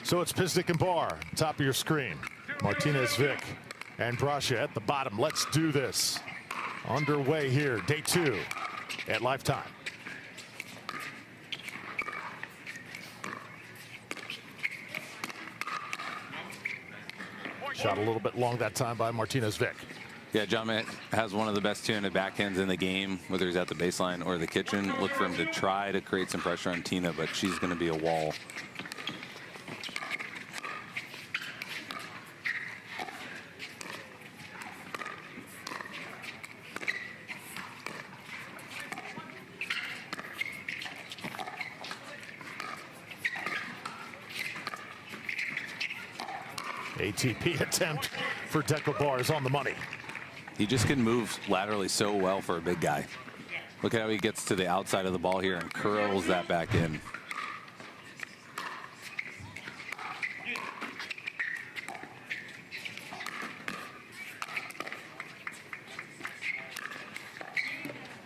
So it's Pisnik and Barr, top of your screen. Martinez Vic and Brascia at the bottom. Let's do this. Underway here, day 2 at Lifetime. Shot a little bit long that time by Martinez Vic. Yeah, Jaume has one of the best two-handed backhands in the game, whether he's at the baseline or the kitchen. Look for him to try to create some pressure on Tina, but she's going to be a wall. ATP attempt for Dekel Barr is on the money. He just can move laterally so well for a big guy. Look at how he gets to the outside of the ball here and curls that back in.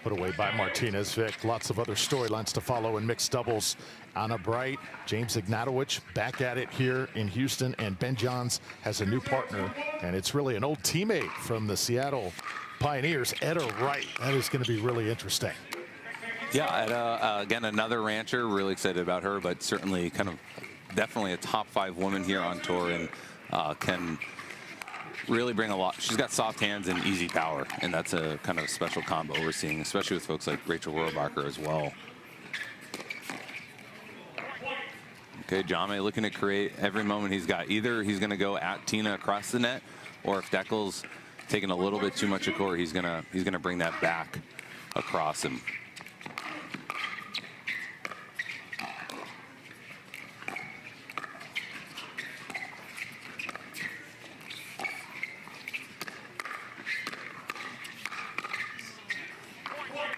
Put away by Martinez Vic. Lots of other storylines to follow in mixed doubles. Anna Bright, James Ignatowicz back at it here in Houston, and Ben Johns has a new partner, and it's really an old teammate from the Seattle Pioneers, Etta Wright. That is going to be really interesting. Yeah, Etta, again, another rancher. Really excited about her, but certainly definitely a top 5 woman here on tour, and can really bring a lot. She's got soft hands and easy power, and that's a kind of a special combo we're seeing, especially with folks like Rachel Rohrabacher as well. Okay, Jaume looking to create every moment he's got. Either he's going to go at Tina across the net, or if Dekel's taking a little bit too much of court, he's gonna bring that back across him.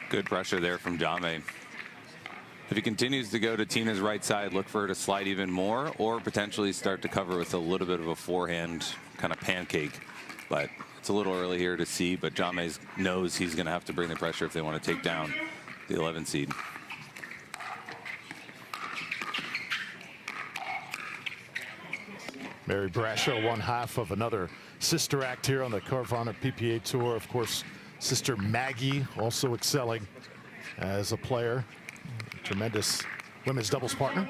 Good pressure there from Jaume. If he continues to go to Tina's right side, look for her to slide even more, or potentially start to cover with a little bit of a forehand kind of pancake. But it's a little early here to see, but Jaume knows he's going to have to bring the pressure if they want to take down the 11 seed. Mary Brascia, one half of another sister act here on the Carvana PPA Tour. Of course, sister Maggie also excelling as a player. Tremendous women's doubles partner.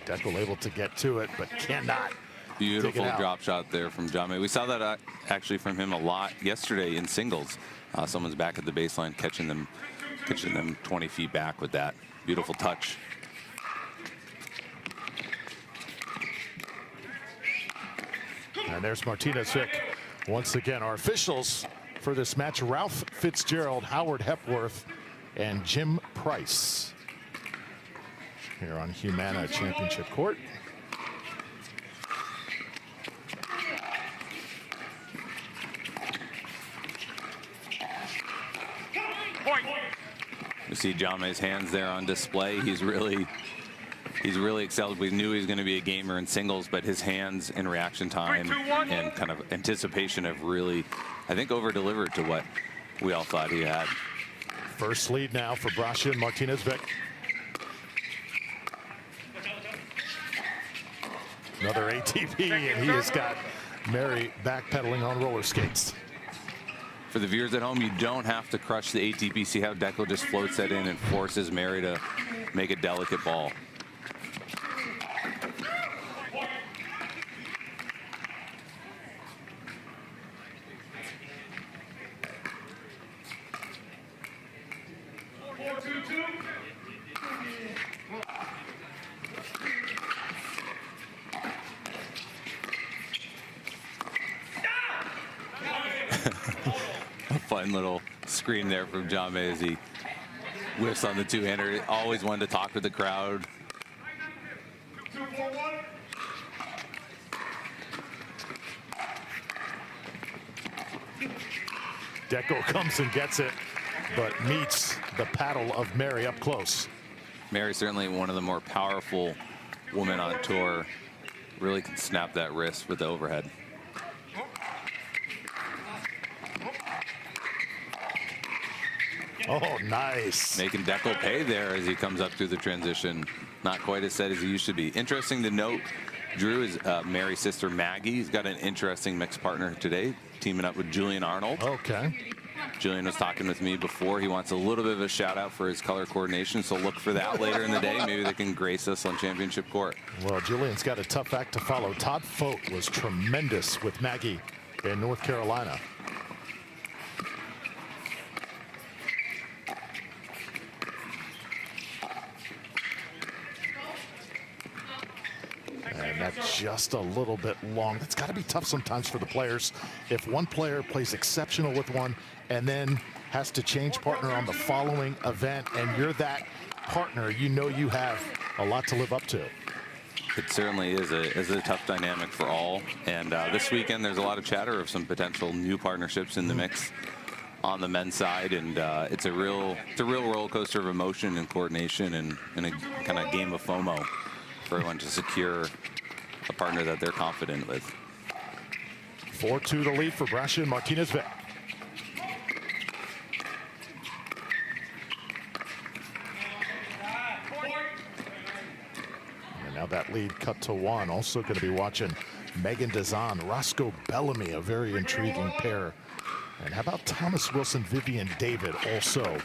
Dekel able to get to it, but cannot. Beautiful drop shot there from Jaume. We saw that actually from him a lot yesterday in singles. Someone's back at the baseline, catching them 20 feet back with that. Beautiful touch. And there's Martinez Vic. Once again, our officials for this match: Ralph Fitzgerald, Howard Hepworth, and Jim Price. Here on Humana Championship Court. You see Jaume's hands there on display. He's really excelled. We knew he was going to be a gamer in singles, but his hands and reaction time and kind of anticipation have really, I think, over-delivered to what we all thought he had. First lead now for Brascia and Martinez Vic. Another ATP, and he has got Mary backpedaling on roller skates. For the viewers at home, you don't have to crush the ATP. See how Dekel just floats that in and forces Mary to make a delicate ball. Fun little scream there from Jaume as he whiffs on the two-hander. Always wanted to talk to the crowd. Dekel comes and gets it, but meets the paddle of Mary up close. Mary certainly one of the more powerful women on tour. Really can snap that wrist with the overhead. Oh, nice. Making Dekel pay there as he comes up through the transition. Not quite as set as he used to be. Interesting to note, Drew is Mary's sister Maggie. He's got an interesting mixed partner today, teaming up with Julian Arnold. Okay. Julian was talking with me before. He wants a little bit of a shout out for his color coordination, so look for that later in the day. Maybe they can grace us on championship court. Well, Julian's got a tough act to follow. Todd Fote was tremendous with Maggie in North Carolina. And that's just a little bit long. That's got to be tough sometimes for the players. If one player plays exceptional with one and then has to change partner on the following event, and you're that partner, you know you have a lot to live up to. It certainly is a tough dynamic for all. And this weekend, there's a lot of chatter of some potential new partnerships in the mix on the men's side, and it's a real roller coaster of emotion and coordination, and a kind of game of FOMO for everyone to secure a partner that they're confident with. 4-2 the lead for Brascia and Martinez Vic. And now that lead cut to 1. Also going to be watching Megan Dazan, Roscoe Bellamy, a very intriguing pair. And how about Thomas Wilson, Vivian David, also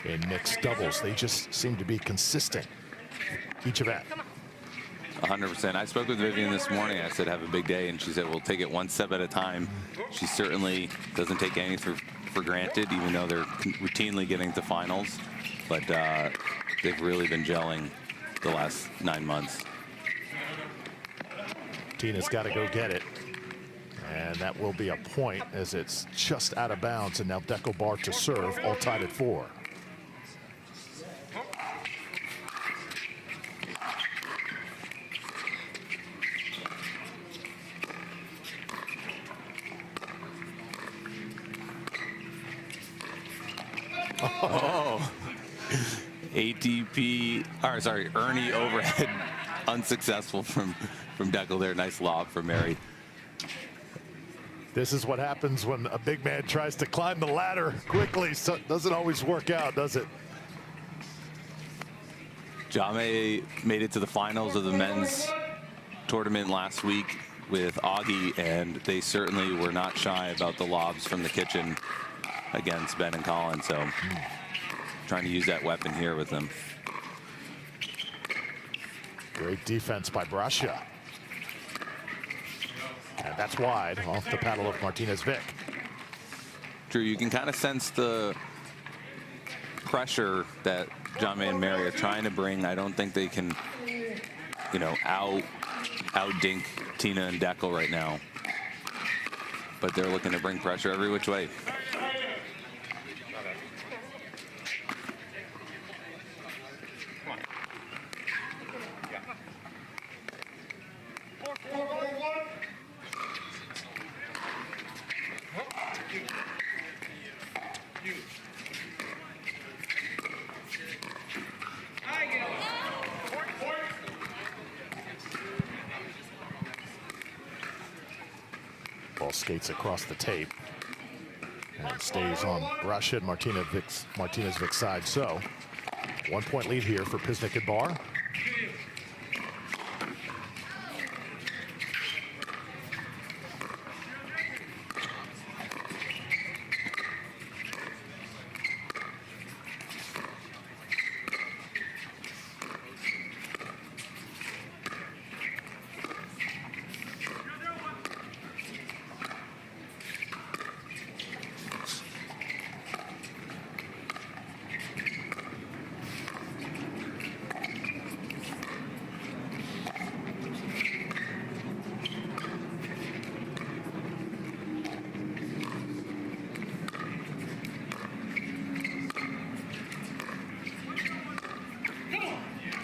in mixed doubles? They just seem to be consistent each event. 100%. I spoke with Vivian this morning. I said, have a big day. And she said, we'll take it one step at a time. She certainly doesn't take anything for granted, even though they're routinely getting to finals. But they've really been gelling the last 9 months. Tina's got to go get it. And that will be a point as it's just out of bounds. And now Dekel bar to serve, all tied at 4. Oh, ATP, or sorry, Ernie overhead, unsuccessful from Dekel there. Nice lob from Mary. This is what happens when a big man tries to climb the ladder quickly. So it doesn't always work out, does it? Jaume made it to the finals of the men's tournament last week with Augie, and they certainly were not shy about the lobs from the kitchen against Ben and Colin. So trying to use that weapon here with them. Great defense by Brascia. And that's wide off the paddle of Martinez Vic. Drew, you can kind of sense the pressure that Jaume and Mary are trying to bring. I don't think they can, you know, out-dink Tina and Dekel right now. But they're looking to bring pressure every which way. Ball skates across the tape and stays on Brascia and Martinez Vic's side. So 1 point lead here for Pisnik and Barr.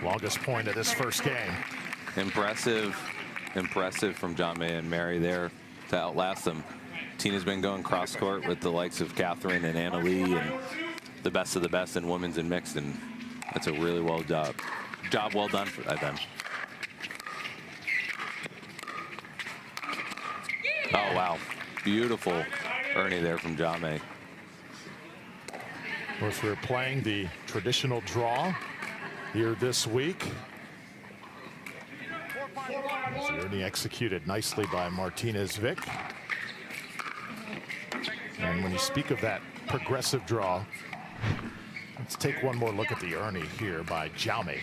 Longest point of this first game. Impressive from Jaume and Mary there to outlast them. Tina's been going cross court with the likes of Catherine and Anna Lee and the best of the best in women's and mixed, and that's a really job well done for them. Oh wow, beautiful Ernie there from Jaume. Of course, we're playing the traditional draw here this week. As the Ernie executed nicely by Martinez Vic. And when you speak of that progressive draw, let's take one more look at the Ernie here by Jaume.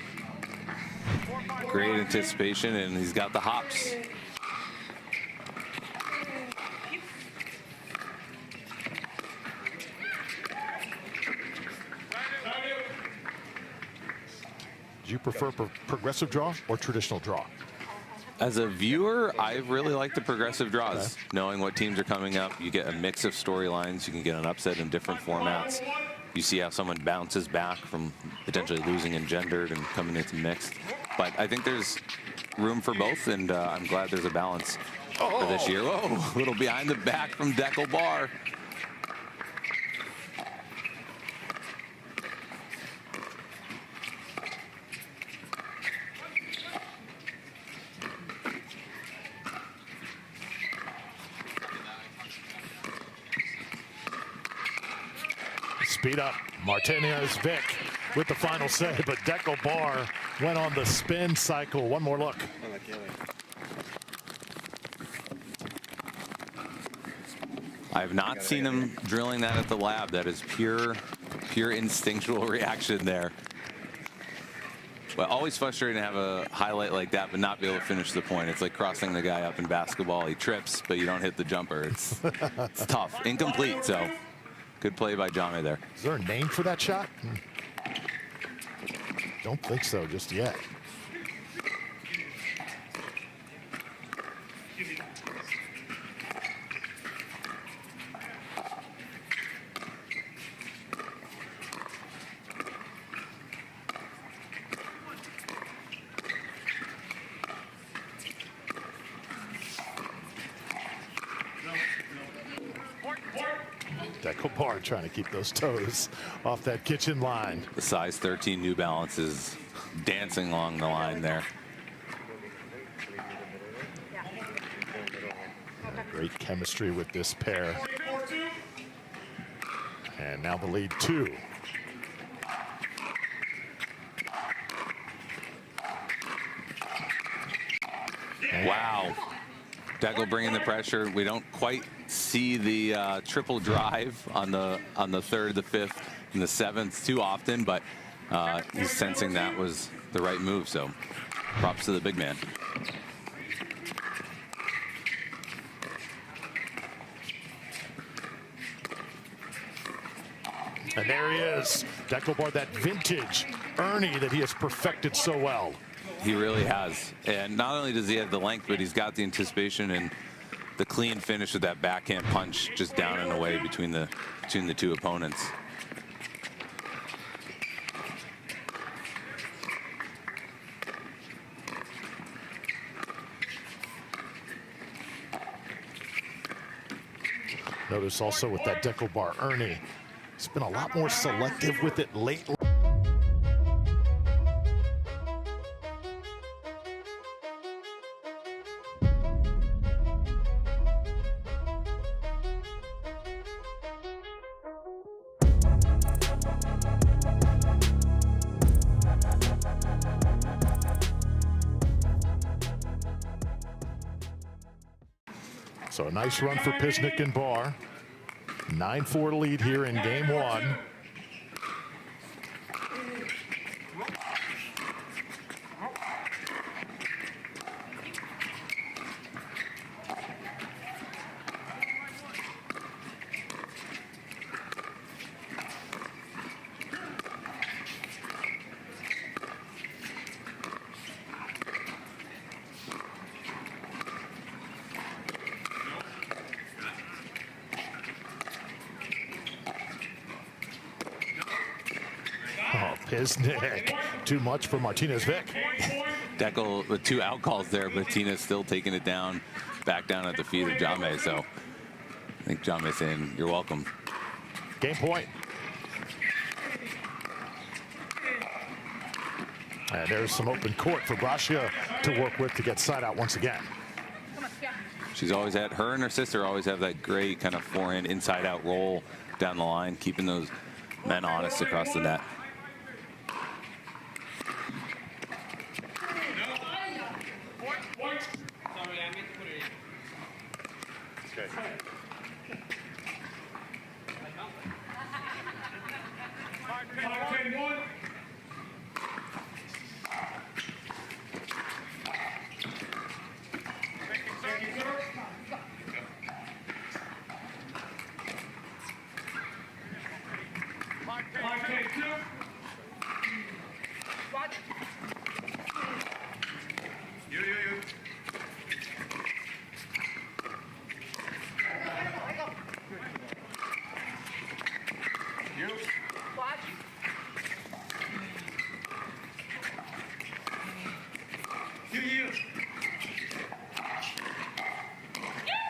Great anticipation, and he's got the hops. Do you prefer progressive draw or traditional draw? As a viewer, I really like the progressive draws. Okay. Knowing what teams are coming up, you get a mix of storylines. You can get an upset in different formats. You see how someone bounces back from potentially losing in gendered and coming into mixed. But I think there's room for both, and I'm glad there's a balance for this year. Whoa, a little behind the back from Dekel bar. Speed up, Martinez Vic with the final say, but Dekel bar went on the spin cycle. One more look. I have not seen him drilling that at the lab. That is pure instinctual reaction there. But always frustrating to have a highlight like that, but not be able to finish the point. It's like crossing the guy up in basketball. He trips, but you don't hit the jumper. It's tough, incomplete. So. Good play by Jaume there. Is there a name for that shot? Don't think so just yet. Dekel bar trying to keep those toes off that kitchen line. The size 13 New Balance is dancing along the line there. Great chemistry with this pair. And now the lead 2. Wow. Dekel bringing the pressure. We don't quite see the triple drive on the third, the fifth, and the seventh too often, but he's sensing that was the right move. So props to the big man. And there he is, Dekel bar, that vintage Ernie that he has perfected so well. He really has. And not only does he have the length, but he's got the anticipation and the clean finish with that backhand punch just down and away between the two opponents. Notice also with that Dekel bar, Ernie, he's been a lot more selective with it lately. So a nice run for Pisnik and bar. 9-4 lead here in game 1. Oh, Pisnik, too much for Martinez Vic. Dekel with 2 out calls there, Martinez still taking it down, back down at the feet of Jaume. So I think Jaume's saying, you're welcome. Game point. And there's some open court for Brascia to work with to get side out once again. She's always had, her and her sister always have that great kind of forehand inside out roll down the line, keeping those men honest across the net.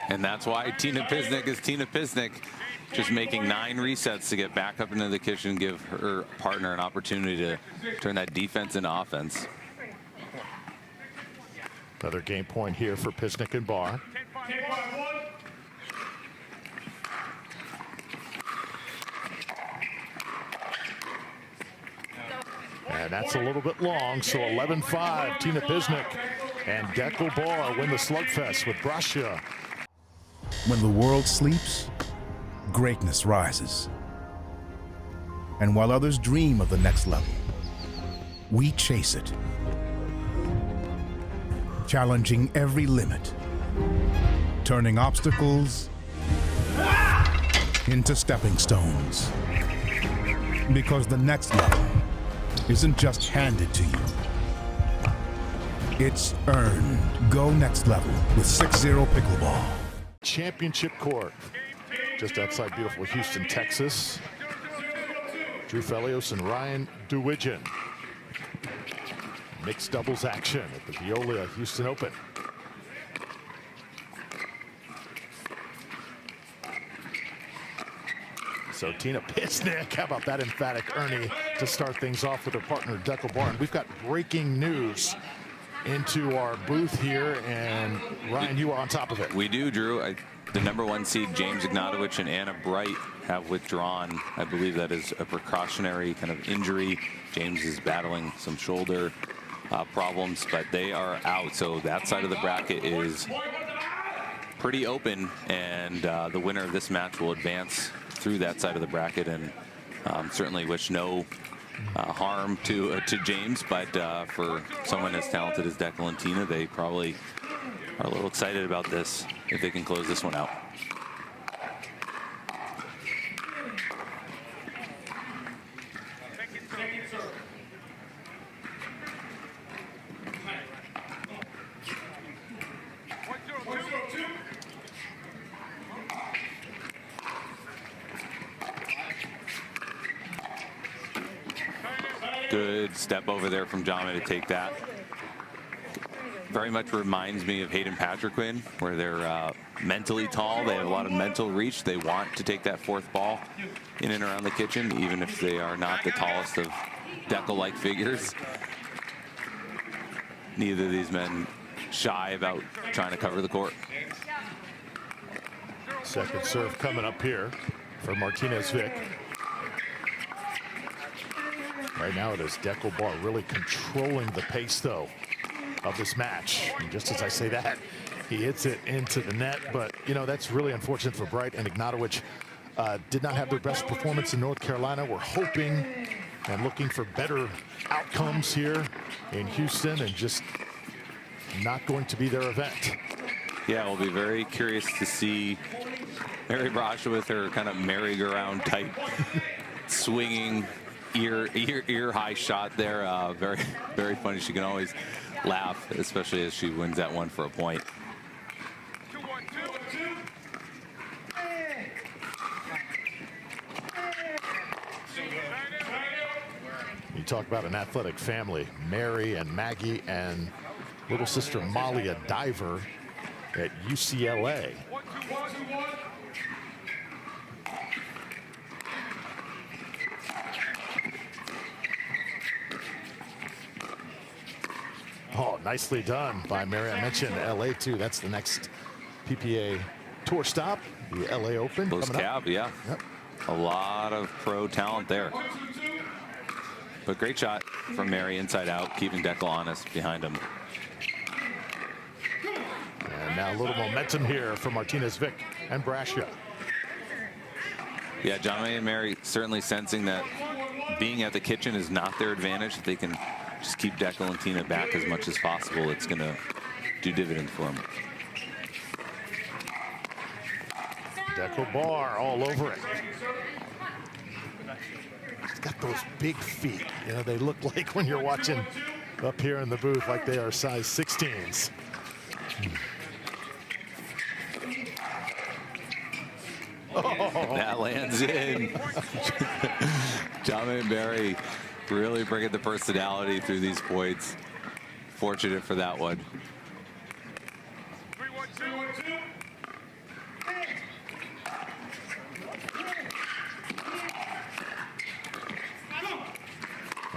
And that's why Tina Pisnik is Tina Pisnik, just making 9 resets to get back up into the kitchen, give her partner an opportunity to turn that defense into offense. Another game point here for Pisnik and Barr. And that's a little bit long, so 11-5, Tina Pisnik and Dekel Barr win the slugfest with Brascia. When the world sleeps, greatness rises. And while others dream of the next level, we chase it. Challenging every limit, turning obstacles into stepping stones. Because the next level isn't just handed to you, it's earned. Go next level with 6-0 Pickleball. Championship court, just outside beautiful Houston, Texas. Drew Felios and Ryan Duwijan. Mixed doubles action at the Veolia Houston Open. So Tina Pisnik, how about that emphatic Ernie to start things off with her partner Dekel Barr. And we've got breaking news into our booth here, and Ryan, you are on top of it. We do, Drew. The #1 seed James Ignatowicz and Anna Bright have withdrawn. I believe that is a precautionary kind of injury. James is battling some shoulder problems, but they are out. So that side of the bracket is pretty open, and the winner of this match will advance through that side of the bracket. And certainly wish no harm to James, but for someone as talented as Dekel and Tina, they probably are a little excited about this if they can close this one out. Good step over there from Jaume to take that. Very much reminds me of Hayden Patriquin, where they're mentally tall. They have a lot of mental reach. They want to take that 4th ball in and around the kitchen, even if they are not the tallest of Dekel-like figures. Neither of these men shy about trying to cover the court. Second serve coming up here for Martinez Vic. Right now it is Dekel Barr really controlling the pace, though, of this match. And just as I say that, he hits it into the net. But, you know, that's really unfortunate for Bright and Ignatowicz. Did not have their best performance in North Carolina. We're hoping and looking for better outcomes here in Houston, and just not going to be their event. Yeah, we'll be very curious to see Mary Brascia with her kind of merry-go-round type swinging ear high shot there. Very, very funny. She can always laugh, especially as she wins that one for a point. You talk about an athletic family. Mary and Maggie and little sister Molly, a diver at UCLA. Oh, nicely done by Mary. I mentioned LA too. That's the next PPA tour stop, the LA Open. Close cab, yeah. Yep. A lot of pro talent there. But great shot from Mary inside out, keeping Dekel honest behind him. And now a little momentum here for Martinez Vic and Brascia. Yeah, Jaume and Mary certainly sensing that being at the kitchen is not their advantage. If they can just keep Dekel and Tina back as much as possible, it's going to do dividends for them. Dekel bar all over it. He's got those big feet. You know, they look like when you're watching up here in the booth like they are size 16s. That lands in. Jaume and Mary really bringing the personality through these points. Fortunate for that one.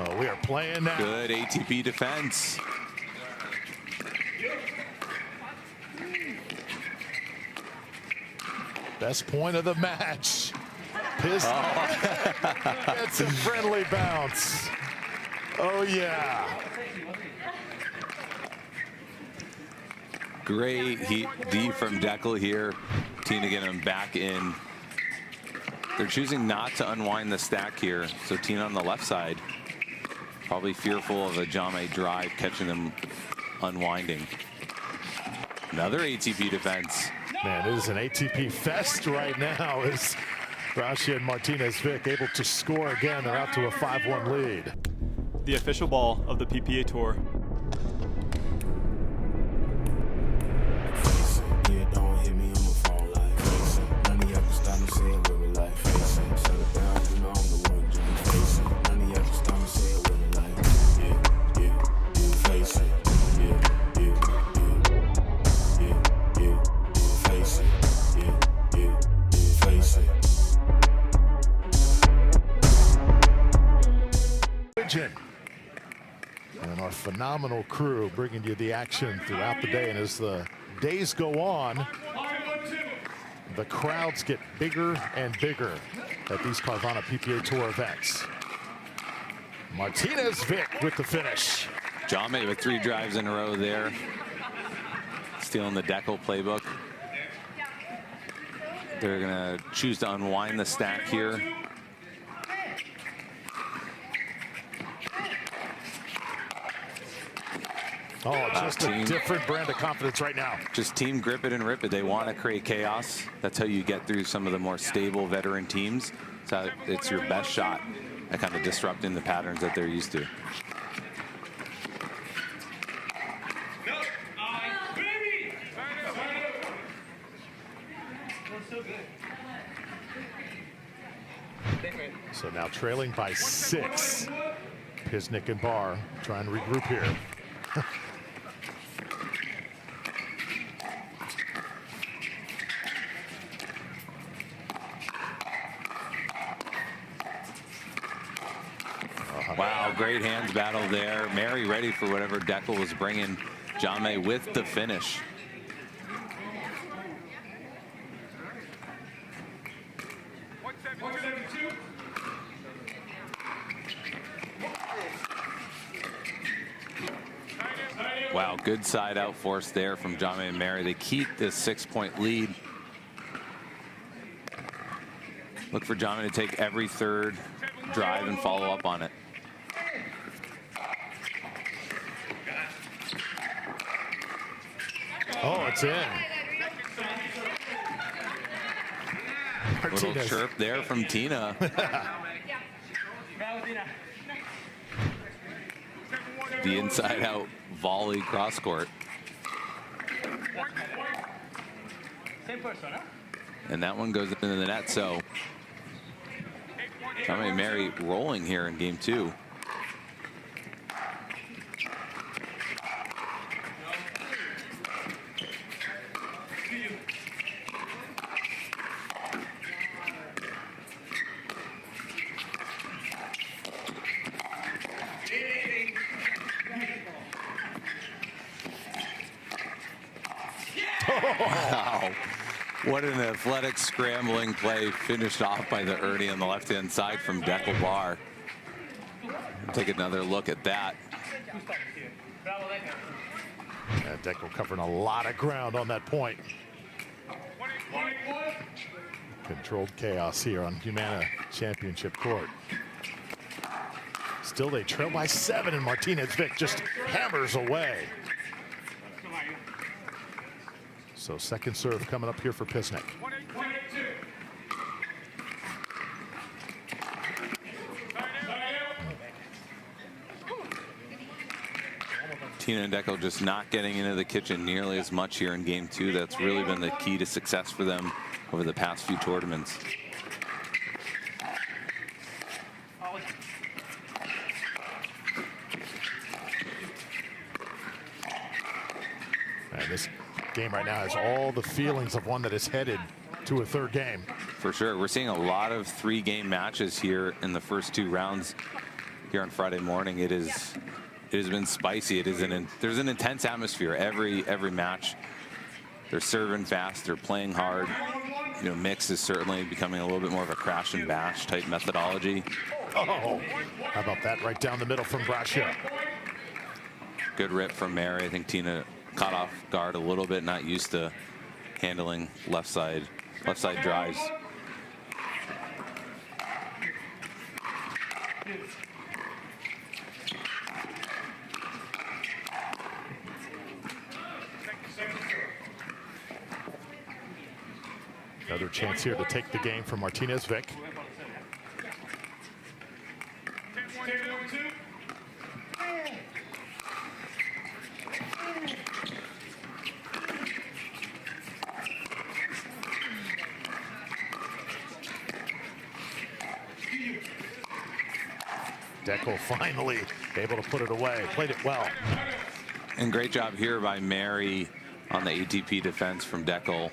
Oh, we are playing now. Good ATP defense. Best point of the match. Pisnik gets a friendly bounce. Oh, yeah. Great heat D from Dekel here. Tina getting him back in. They're choosing not to unwind the stack here. So Tina on the left side, probably fearful of a Jaume drive catching them unwinding. Another ATP defense. Man, it is an ATP fest right now as Brascia and Martinez Vic able to score again. They're out to a 5-1 lead. The official ball of the PPA Tour. And our phenomenal crew bringing you the action throughout the day. And as the days go on, the crowds get bigger and bigger at these Carvana PPA Tour events. Martinez Vic with the finish. Jaume with 3 drives in a row there. Stealing the Dekel playbook. They're going to choose to unwind the stack here. Oh, just a different brand of confidence right now. Just team grip it and rip it. They want to create chaos. That's how you get through some of the more stable veteran teams. So it's your best shot at kind of disrupting the patterns that they're used to. So now trailing by 6. Pisnik and Barr trying to regroup here. Wow, great hands battle there. Mary ready for whatever Dekel was bringing. Jaume with the finish. Wow, good side out force there from Jaume and Mary. They keep this 6-point lead. Look for Jaume to take every third drive and follow up on it. Oh, it's in. Little chirp there from Tina. The inside out volley cross court. And that one goes into the net. So Jaume and Mary rolling here in game 2. Wow. What an athletic scrambling play, finished off by the Ernie on the left-hand side from Dekel bar. Take another look at that. Dekel covering a lot of ground on that point. Controlled chaos here on Humana Championship Court. Still they trail by 7, and Martinez Vic just hammers away. So second serve coming up here for Pisnik. Tina and Dekel just not getting into the kitchen nearly as much here in game 2. That's really been the key to success for them over the past few tournaments. And this game right now has all the feelings of one that is headed to a third game. For sure. We're seeing a lot of 3-game matches here in the first 2 rounds here on Friday morning. It has been spicy. There's an intense atmosphere every match. They're serving fast. They're playing hard. You know, mix is certainly becoming a little bit more of a crash and bash type methodology. Oh, how about that right down the middle from Brascia. Good rip from Mary. I think Tina caught off guard a little bit, not used to handling left side drives. Another chance here to take the game from Martinez Vic. Dekel finally able to put it away. Played it well. And great job here by Mary on the ATP defense from Dekel.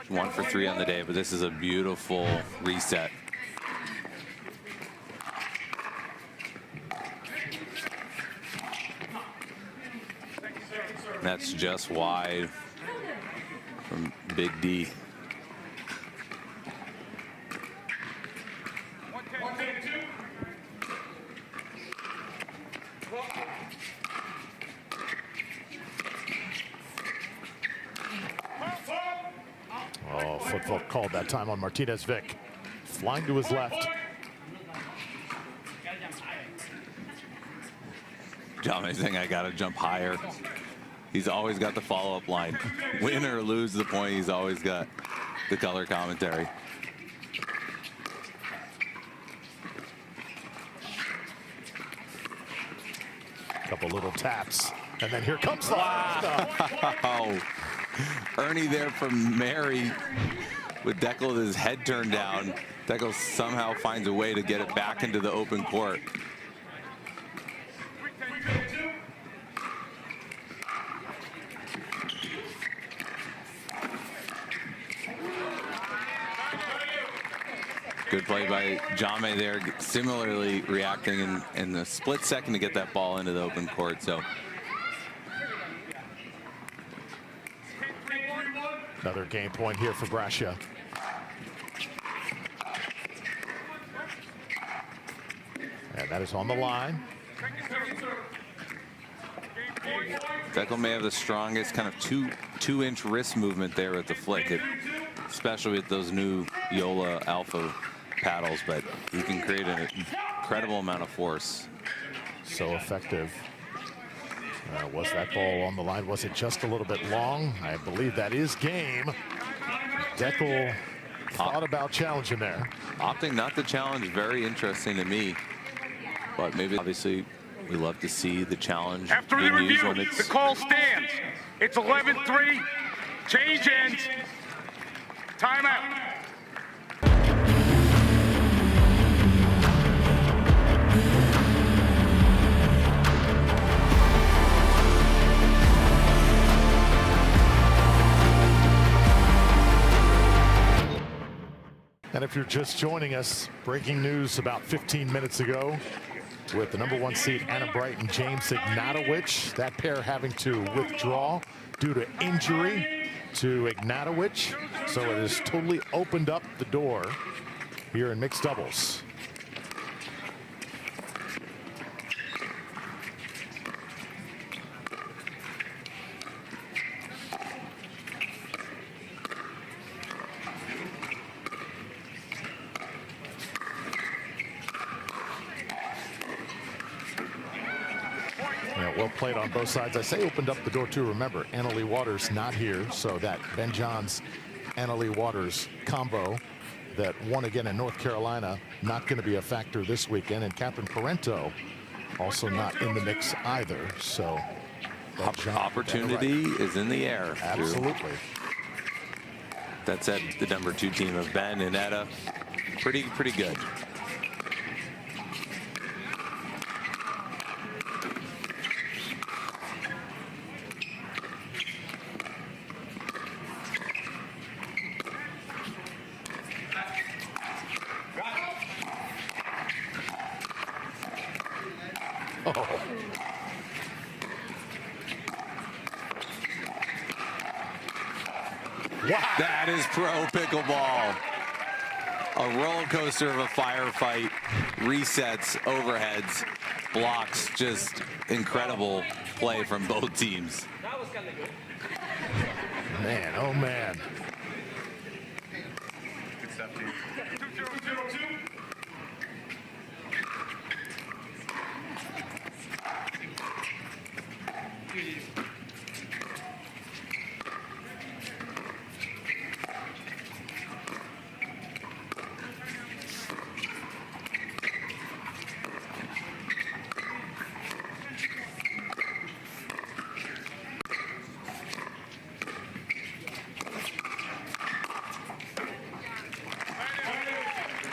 1 for 3 on the day, but this is a beautiful reset. That's just wide from Big D. Oh, football called that time on Martinez Vic. Flying to his left. Jaume saying I gotta jump higher. He's always got the follow-up line. Win or lose the point, he's always got the color commentary. Couple little taps, and then here comes the Wow. Ernie there from Mary with Dekel with his head turned down. Dekel somehow finds a way to get it back into the open court. Good play by Jaume there, similarly reacting in the split second to get that ball into the open court. So another game point here for Brascia. And that is on the line. Dekel may have the strongest kind of two-inch wrist movement there at the flick, especially with those new Veolia Alpha paddles, but he can create an incredible amount of force. So effective. Was that ball on the line? Was it just a little bit long? I believe that is game. Dekel thought about challenging there. Opting not to challenge, very interesting to me. But maybe, obviously, we love to see the challenge. After the review, the call stands. It's 11-3. Change ends. Timeout. And if you're just joining us, breaking news about 15 minutes ago with the #1 seed Anna Bright and James Ignatowicz. That pair having to withdraw due to injury. to Ignatowicz. So it has totally opened up the door here in mixed doubles. Well played on both sides. I say opened up the door too. Remember, Annalie Waters not here, so that Ben Johns, Annalie Waters combo that won again in North Carolina, not going to be a factor this weekend. And Catherine Parento also not in the mix either. So opportunity is in the air. Absolutely. That said, the number 2 team of Ben and Etta, pretty good. Wow. That is pro pickleball. A roller coaster of a firefight, resets, overheads, blocks, just incredible play from both teams. Man, oh man.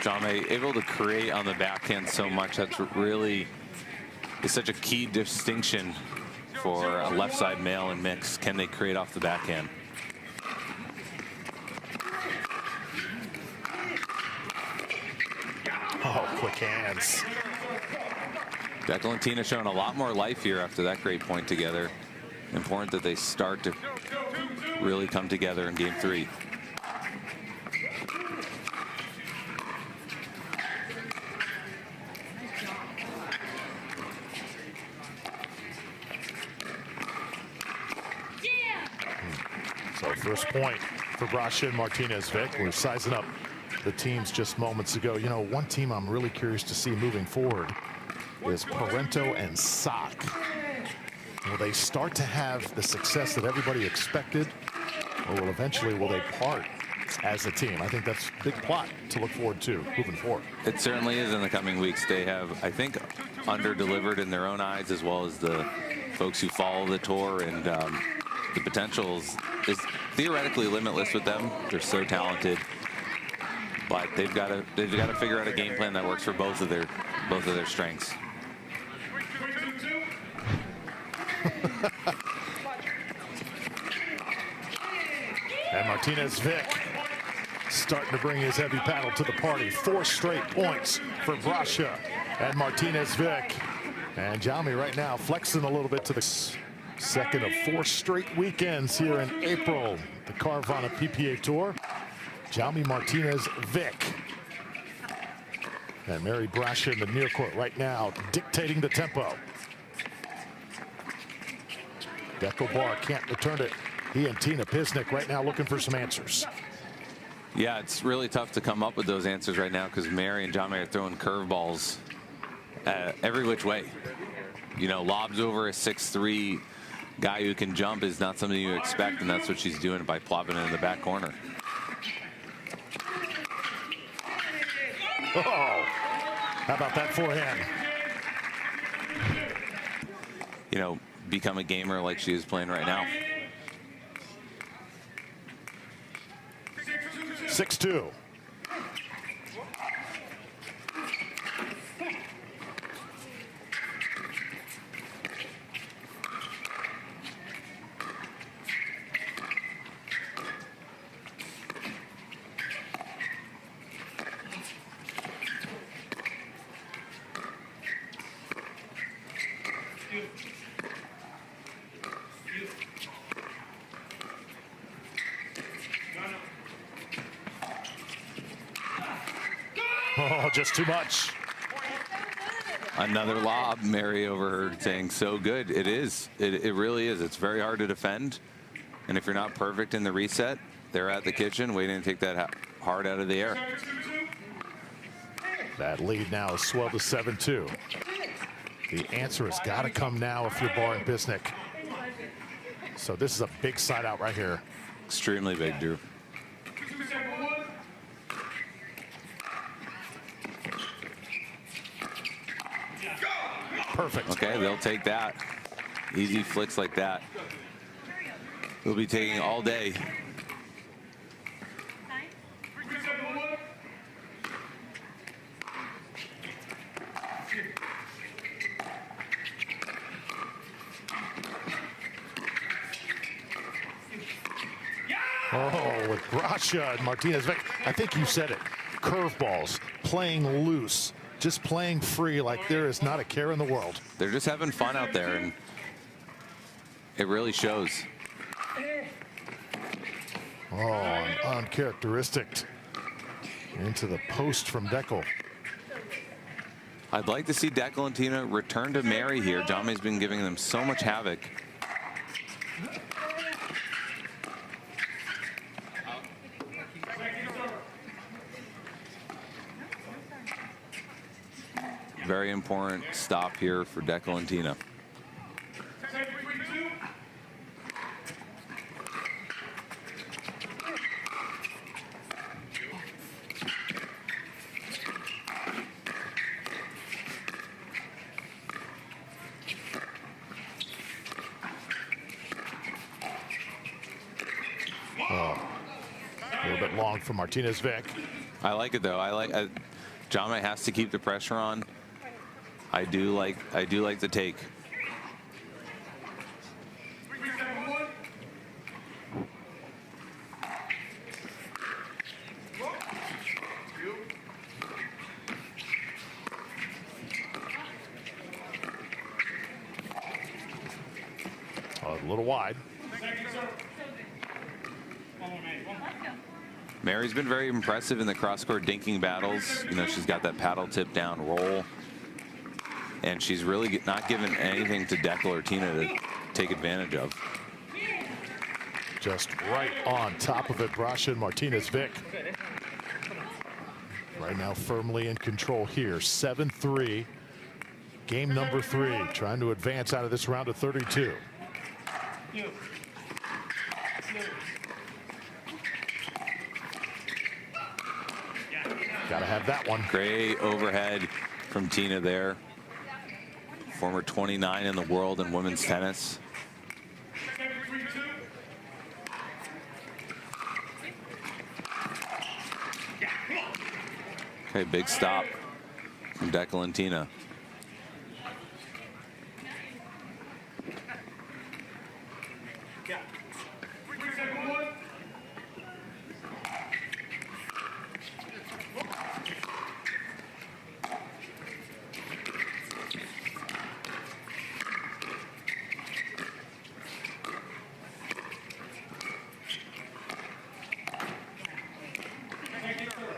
Jaume able to create on the backhand so much. That's really is such a key distinction for a left side male and mix. Can they create off the backhand? Oh, quick hands. Dekel and Tina showing a lot more life here after that great point together. Important that they start to really come together in game 3. So first point for Brascia and Martinez Vic. We're sizing up the teams just moments ago. You know, one team I'm really curious to see moving forward is Parento and Sock. Will they start to have the success that everybody expected, or will they part as a team? I think that's a big plot to look forward to moving forward. It certainly is in the coming weeks. They have, I think, under-delivered in their own eyes, as well as the folks who follow the tour, and the potential is theoretically limitless with them. They're so talented, but they've got to figure out a game plan that works for both of their strengths. And Martinez Vic starting to bring his heavy paddle to the party. 4 straight points for Brascia and Martinez Vic. And Jaume right now flexing a little bit to the second of 4 straight weekends here in April. The Carvana PPA Tour. Jaume Martinez Vic. And Mary Brascia in the near court right now, dictating the tempo. Dekel Bar can't return it. He and Tina Pisnik right now looking for some answers. Yeah, it's really tough to come up with those answers right now because Mary and Jaume are throwing curveballs every which way. You know, lobs over a 6'3" guy who can jump is not something you expect, and that's what she's doing by plopping it in the back corner. Oh, how about that forehand? You know, become a gamer like she is playing right now. 6-2. Oh, just too much. Another lob, Mary overheard saying, so good. It is. It really is. It's very hard to defend. And if you're not perfect in the reset, they're at the kitchen waiting to take that hard out of the air. That lead now is swelled to 7-2. The answer has got to come now if you're Bar and Pisnik. So this is a big side out right here. Extremely big, Drew. Perfect. Okay, they'll take that. Easy flicks like that. We'll be taking all day. Oh, with Brascia and Martinez Vich. I think you said it. Curveballs, playing loose, just playing free like there is not a care in the world. They're just having fun out there, and it really shows. Oh, an uncharacteristic into the post from Dekel. I'd like to see Dekel and Tina return to Mary here. Jaume's been giving them so much havoc. Very important stop here for Dekel and Tina. A little bit long for Martinez Vic. I like it though. Jaume has to keep the pressure on. I do like the take. A little wide. Mary's been very impressive in the cross-court dinking battles. You know, she's got that paddle tip down roll. And she's really not given anything to Dekel or Tina to take advantage of. Just right on top of it, Brascia and Martinez Vic. Right now firmly in control here, 7-3. Game number 3, trying to advance out of this round of 32. Gotta have that one. Great overhead from Tina there. Former 29 in the world in women's tennis. Okay, big stop from Dekel and Tina.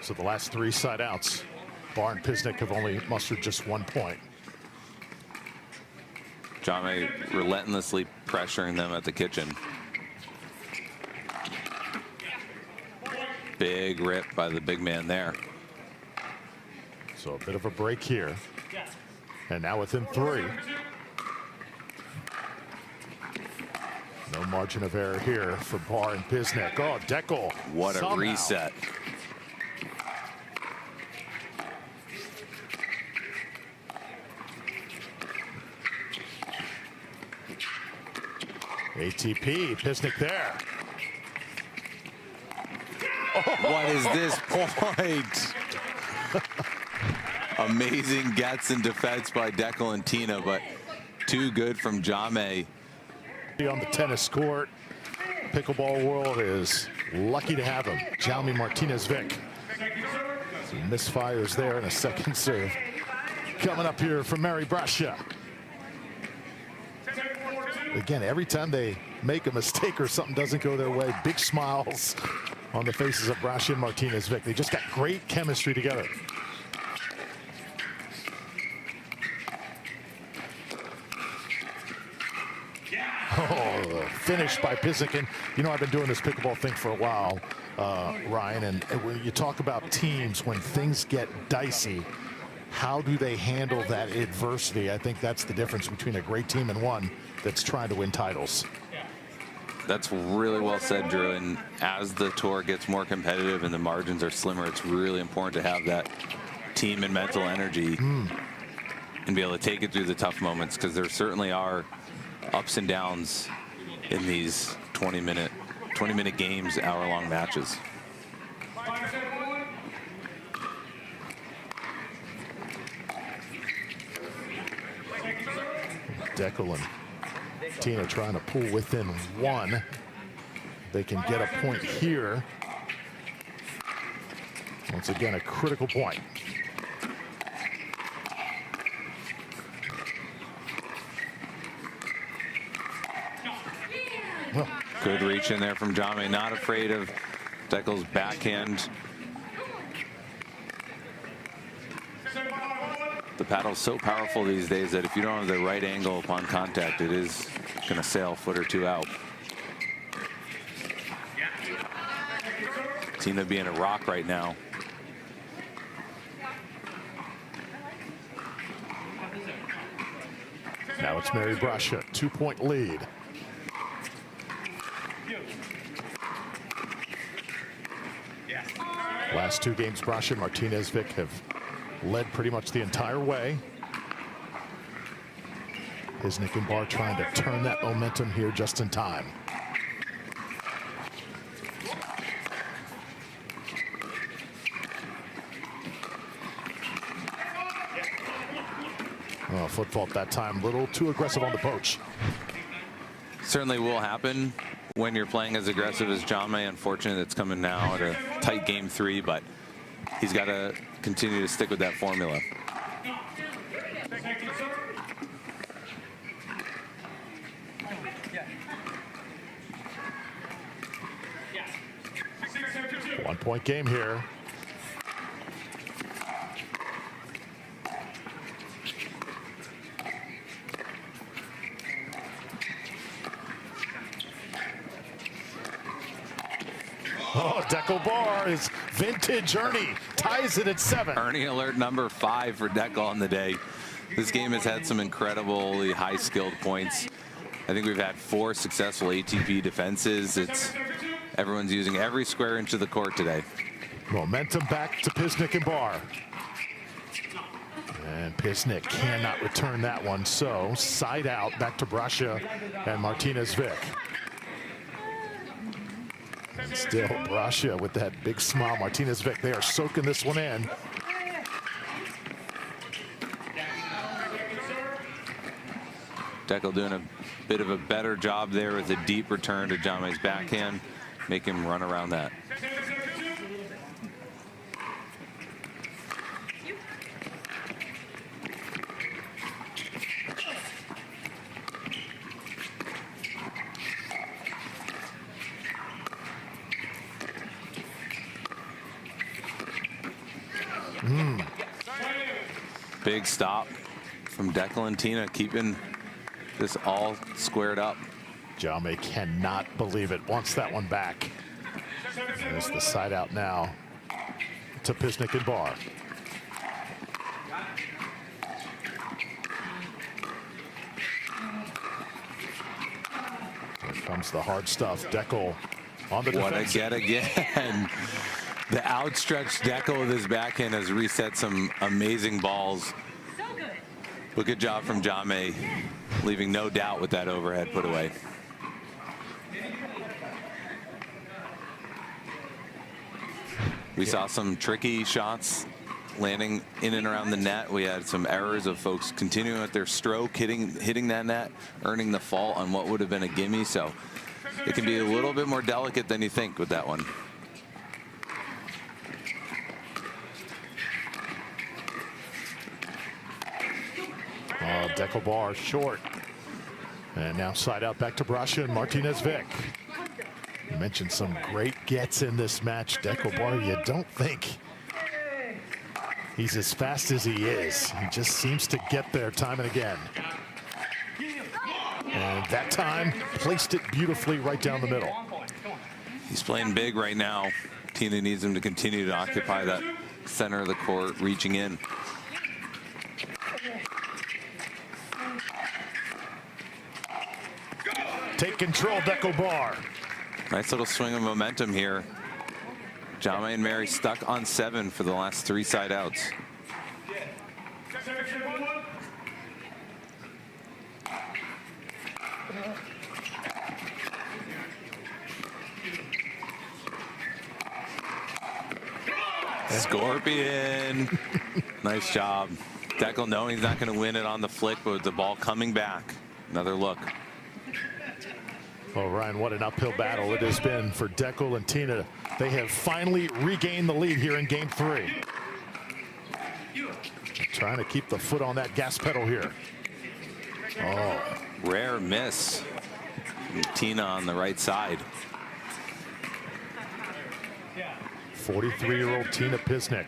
So the last 3 side outs, Bar and Pisnik have only mustered just 1 point. Jaume relentlessly pressuring them at the kitchen. Big rip by the big man there. So a bit of a break here. And now within 3. No margin of error here for Bar and Pisnik. Oh, Dekel. What a somehow. reset. ATP, Pisnik there. What is this point? Amazing gets and defense by Dekel and Tina, but too good from Jaume. On the tennis court, pickleball world is lucky to have him. Jaume Martinez Vic. Some misfires there in a second serve. Coming up here from Mary Brascia. Again, every time they make a mistake or something doesn't go their way, big smiles on the faces of Brascia and Martinez Vic. They just got great chemistry together. finish by Pisnik. And, you know, I've been doing this pickleball thing for a while, Ryan, and when you talk about teams, when things get dicey, how do they handle that adversity? I think that's the difference between a great team and one that's trying to win titles. That's really well said, Drew. And as the tour gets more competitive and the margins are slimmer, it's really important to have that team and mental energy and be able to take it through the tough moments, because there certainly are ups and downs in these 20-minute games, hour-long matches. Dekel and Tina trying to pull within one. They can get a point here. Once again, a critical point. Good reach in there from Jaume, not afraid of Dekel's backhand. The paddle's so powerful these days that if you don't have the right angle upon contact, it is going to sail a foot or two out. Tina being a rock right now. Now it's Mary Brascia, 2-point lead. Last two games, Brascia and Martinez Vic have led pretty much the entire way. Pisnik and Barr trying to turn that momentum here just in time. Oh, foot fault that time, a little too aggressive on the poach. Certainly will happen when you're playing as aggressive as Jaume. Unfortunately, it's coming now at a tight game 3, but he's got to continue to stick with that formula. One-point game here. Oh, Dekel Barr is vintage Ernie ties it at 7. Ernie alert number 5 for Dekel on the day. This game has had some incredibly high skilled points. I think we've had 4 successful ATP defenses. Everyone's using every square inch of the court today. Momentum back to Pisnik and Barr. And Pisnik cannot return that one, so side out back to Brascia and Martinez Vic. And still Brascia with that big smile. Martinez Vic, they are soaking this one in. Dekel doing a bit of a better job there with a deep return to Jaume's backhand. Make him run around that. Big stop from Dekel and Tina, keeping this all squared up. Jaume cannot believe it. Wants that one back. There's the side out now to Pisnik and Barr. Here comes the hard stuff. Dekel on the defense. What a get again. The outstretched Dekel with his backhand has reset some amazing balls. But good job from Jaume, leaving no doubt with that overhead put away. We saw some tricky shots landing in and around the net. We had some errors of folks continuing with their stroke, hitting that net, earning the fault on what would have been a gimme. So it can be a little bit more delicate than you think with that one. Oh, Dekel Barr short. And now side out back to Brascia and Martinez Vic. You mentioned some great gets in this match. Dekel Barr, you don't think he's as fast as he is. He just seems to get there time and again. And that time, placed it beautifully right down the middle. He's playing big right now. Tina needs him to continue to occupy that center of the court, reaching in. Take control, Dekel bar. Nice little swing of momentum here. Jaume and Mary stuck on 7 for the last 3 side outs. Scorpion. Nice job. Dekel knowing he's not going to win it on the flick, but with the ball coming back. Another look. Oh, Ryan, what an uphill battle it has been for Dekel and Tina. They have finally regained the lead here in game 3. Trying to keep the foot on that gas pedal here. Oh, Rare miss. Tina on the right side. 43-year-old Tina Pisnik.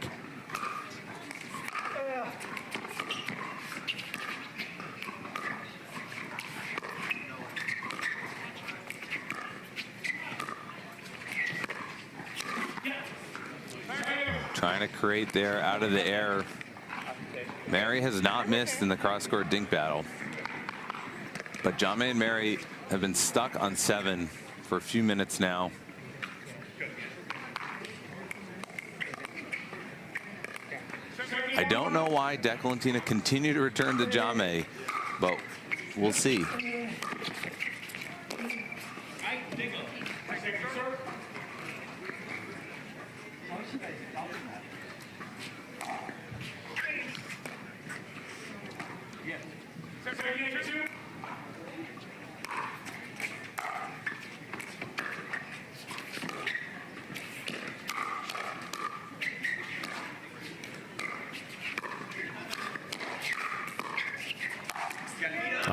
Trying to create there out of the air. Mary has not missed in the cross-court dink battle. But Jaume and Mary have been stuck on 7 for a few minutes now. I don't know why Dekel and Tina continue to return to Jaume, but we'll see.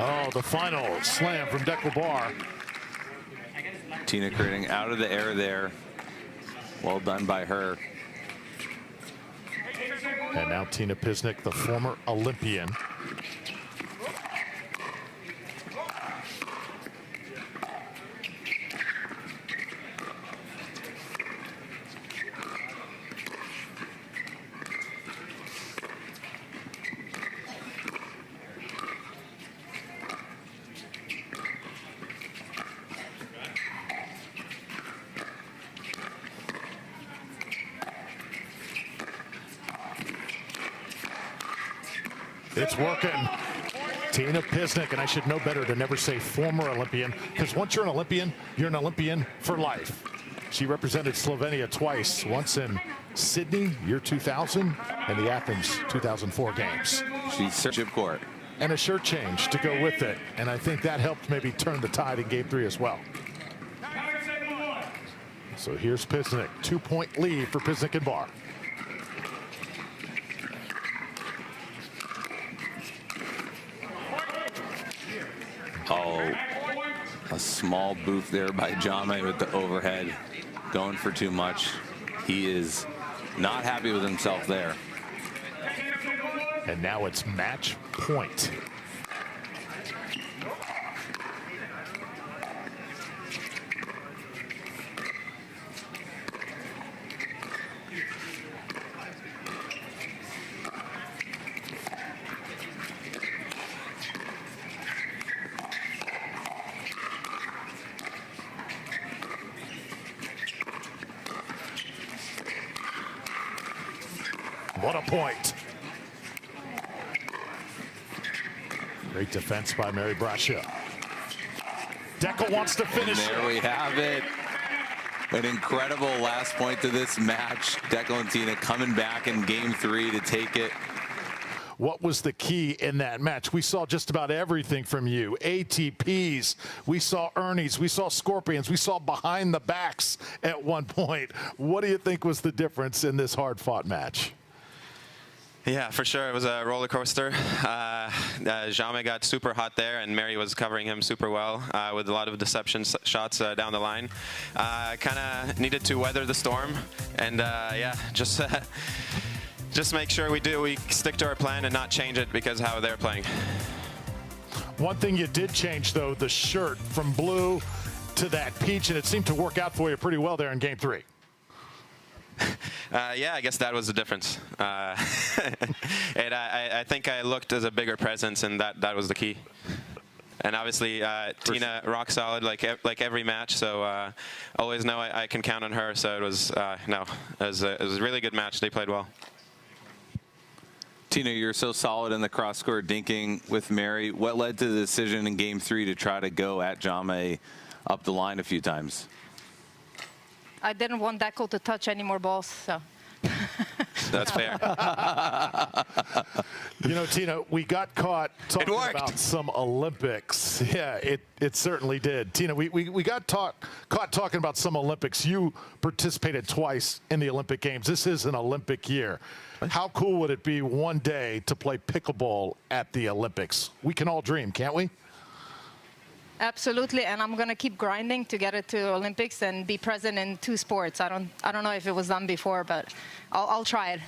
Oh, the final slam from Dekel bar. Tina creating out of the air there. Well done by her. And now Tina Pisnik, the former Olympian. It's working. Tina Pisnik, and I should know better to never say former Olympian, because once you're an Olympian for life. She represented Slovenia twice, once in Sydney, year 2000, and the Athens 2004 games. She's chip court. And a shirt change to go with it, and I think that helped maybe turn the tide in game 3 as well. So here's Pisnik, 2-point lead for Pisnik and bar. Oh, a small booth there by Jaume with the overhead, going for too much. He is not happy with himself there. And now it's match point. What a point. Great defense by Mary Brascia. Dekel wants to finish. And there we have it. An incredible last point to this match. Dekel and Tina coming back in game 3 to take it. What was the key in that match? We saw just about everything from you. ATPs, we saw Ernies, we saw Scorpions, we saw behind the backs at one point. What do you think was the difference in this hard-fought match? Yeah, for sure. It was a roller coaster. Jaume got super hot there, and Mary was covering him super well with a lot of deception shots down the line. Kind of needed to weather the storm, and yeah, just make sure we stick to our plan and not change it because of how they're playing. One thing you did change, though, the shirt from blue to that peach, and it seemed to work out for you pretty well there in Game 3. Yeah, I guess that was the difference. I think I looked as a bigger presence, and that was the key. And obviously, Tina, rock solid like every match, so always know I can count on her. So it was it was a really good match. They played well. Tina, you're so solid in the cross-court dinking with Mary. What led to the decision in Game 3 to try to go at Jaume up the line a few times? I didn't want Dekel to touch any more balls, so. That's fair. You know, Tina, we got caught talking about some Olympics. Yeah, it certainly did. Tina, we got caught talking about some Olympics. You participated twice in the Olympic Games. This is an Olympic year. How cool would it be one day to play pickleball at the Olympics? We can all dream, can't we? Absolutely, and I'm going to keep grinding to get it to Olympics and be present in 2 sports. I don't know if it was done before, but I'll try it.